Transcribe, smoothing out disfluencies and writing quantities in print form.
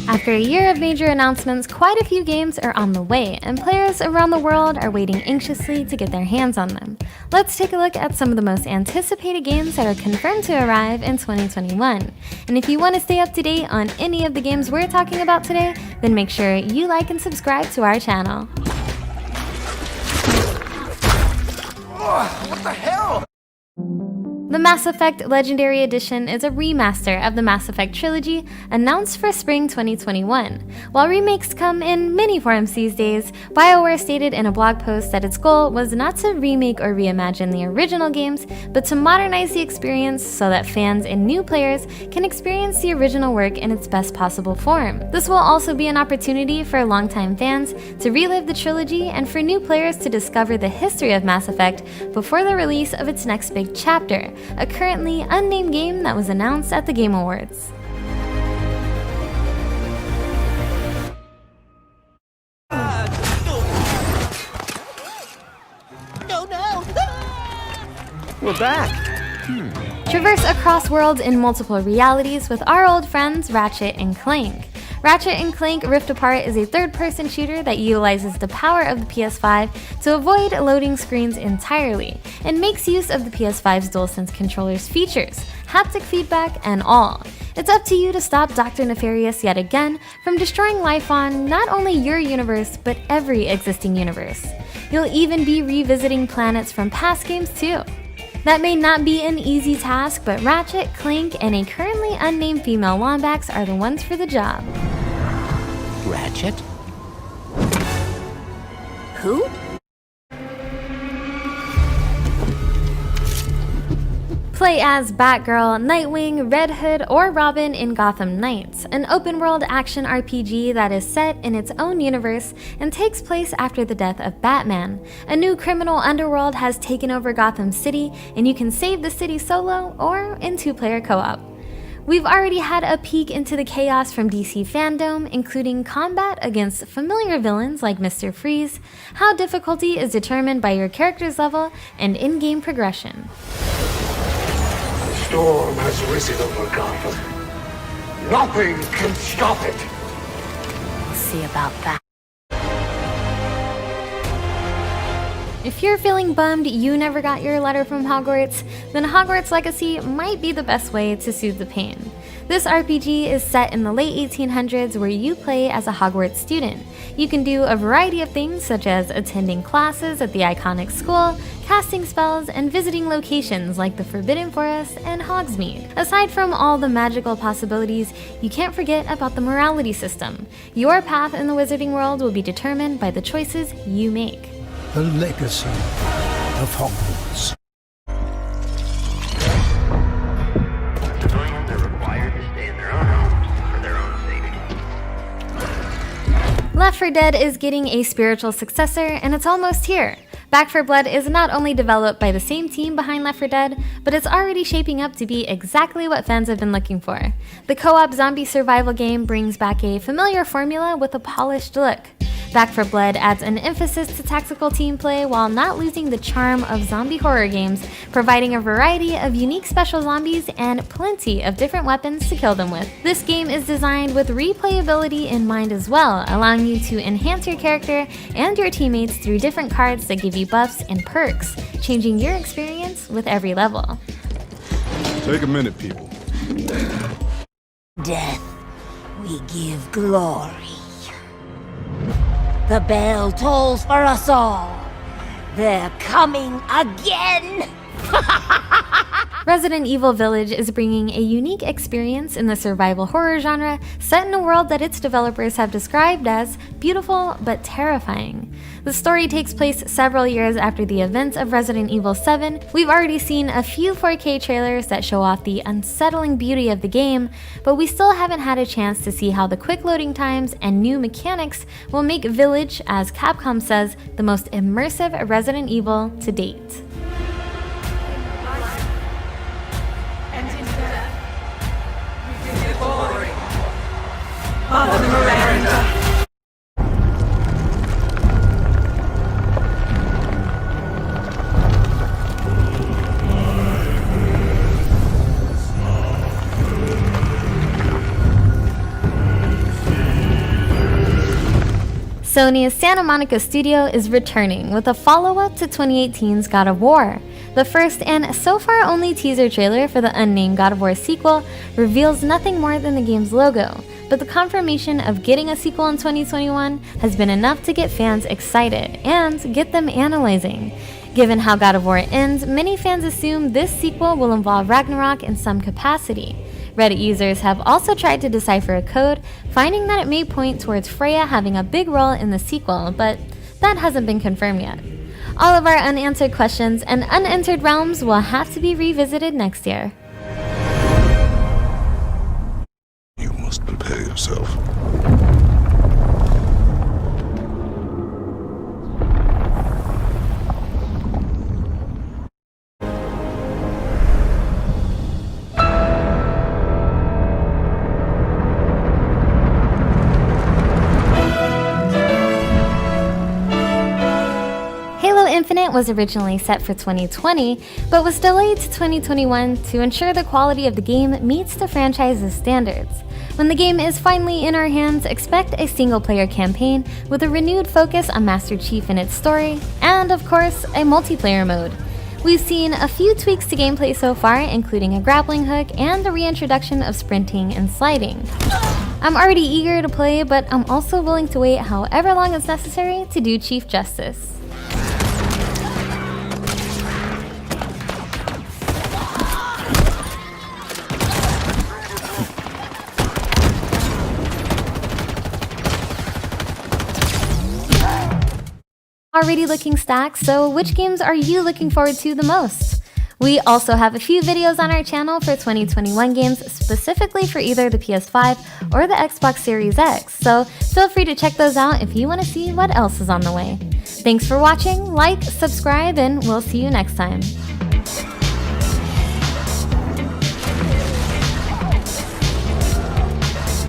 After a year of major announcements, quite a few games are on the way, and players around the world are waiting anxiously to get their hands on them. Let's take a look at some of the most anticipated games that are confirmed to arrive in 2021. And if you want to stay up to date on any of the games we're talking about today, then make sure you like and subscribe to our channel. What the hell? The Mass Effect Legendary Edition is a remaster of the Mass Effect trilogy announced for spring 2021. While remakes come in many forms these days, BioWare stated in a blog post that its goal was not to remake or reimagine the original games, but to modernize the experience so that fans and new players can experience the original work in its best possible form. This will also be an opportunity for longtime fans to relive the trilogy and for new players to discover the history of Mass Effect before the release of its next big chapter, a currently unnamed game that was announced at the Game Awards. We're back. Traverse across worlds in multiple realities with our old friends Ratchet and Clank. Ratchet & Clank Rift Apart is a third-person shooter that utilizes the power of the PS5 to avoid loading screens entirely, and makes use of the PS5's DualSense controller's features, haptic feedback, and all. It's up to you to stop Dr. Nefarious yet again from destroying life on not only your universe, but every existing universe. You'll even be revisiting planets from past games too. That may not be an easy task, but Ratchet, Clank, and a currently unnamed female Wombax are the ones for the job. Ratchet? Who? Play as Batgirl, Nightwing, Red Hood, or Robin in Gotham Knights, an open-world action RPG that is set in its own universe and takes place after the death of Batman. A new criminal underworld has taken over Gotham City, and you can save the city solo or in two-player co-op. We've already had a peek into the chaos from DC fandom, including combat against familiar villains like Mr. Freeze, how difficulty is determined by your character's level, and in-game progression. Storm has risen over Gotham. Nothing can stop it. We'll see about that. If you're feeling bummed you never got your letter from Hogwarts, then Hogwarts Legacy might be the best way to soothe the pain. This RPG is set in the late 1800s where you play as a Hogwarts student. You can do a variety of things such as attending classes at the iconic school, casting spells, and visiting locations like the Forbidden Forest and Hogsmeade. Aside from all the magical possibilities, you can't forget about the morality system. Your path in the wizarding world will be determined by the choices you make. The legacy of Hogwarts. Civilians are required to stay in their own homes for their own safety. Left 4 Dead is getting a spiritual successor, and it's almost here. Back 4 Blood is not only developed by the same team behind Left 4 Dead, but it's already shaping up to be exactly what fans have been looking for. The co-op zombie survival game brings back a familiar formula with a polished look. Back 4 Blood adds an emphasis to tactical team play while not losing the charm of zombie horror games, providing a variety of unique special zombies and plenty of different weapons to kill them with. This game is designed with replayability in mind as well, allowing you to enhance your character and your teammates through different cards that give you buffs and perks, changing your experience with every level. Take a minute, people. Death, we give glory. The bell tolls for us all. They're coming again! Resident Evil Village is bringing a unique experience in the survival horror genre, set in a world that its developers have described as beautiful but terrifying. The story takes place several years after the events of Resident Evil 7. We've already seen a few 4K trailers that show off the unsettling beauty of the game, but we still haven't had a chance to see how the quick loading times and new mechanics will make Village, as Capcom says, the most immersive Resident Evil to date. Sony's Santa Monica studio is returning with a follow-up to 2018's God of War. The first and so far only teaser trailer for the unnamed God of War sequel reveals nothing more than the game's logo, but the confirmation of getting a sequel in 2021 has been enough to get fans excited and get them analyzing. Given how God of War ends, many fans assume this sequel will involve Ragnarok in some capacity. Reddit users have also tried to decipher a code, finding that it may point towards Freya having a big role in the sequel, but that hasn't been confirmed yet. All of our unanswered questions and unentered realms will have to be revisited next year. You must prepare yourself. Infinite was originally set for 2020, but was delayed to 2021 to ensure the quality of the game meets the franchise's standards. When the game is finally in our hands, expect a single-player campaign with a renewed focus on Master Chief and its story, and of course, a multiplayer mode. We've seen a few tweaks to gameplay so far, including a grappling hook and the reintroduction of sprinting and sliding. I'm already eager to play, but I'm also willing to wait however long is necessary to do Chief justice. Already looking stacked, so which games are you looking forward to the most? We also have a few videos on our channel for 2021 games specifically for either the PS5 or the Xbox Series X, so feel free to check those out if you want to see what else is on the way. Thanks for watching, like, subscribe, and we'll see you next time.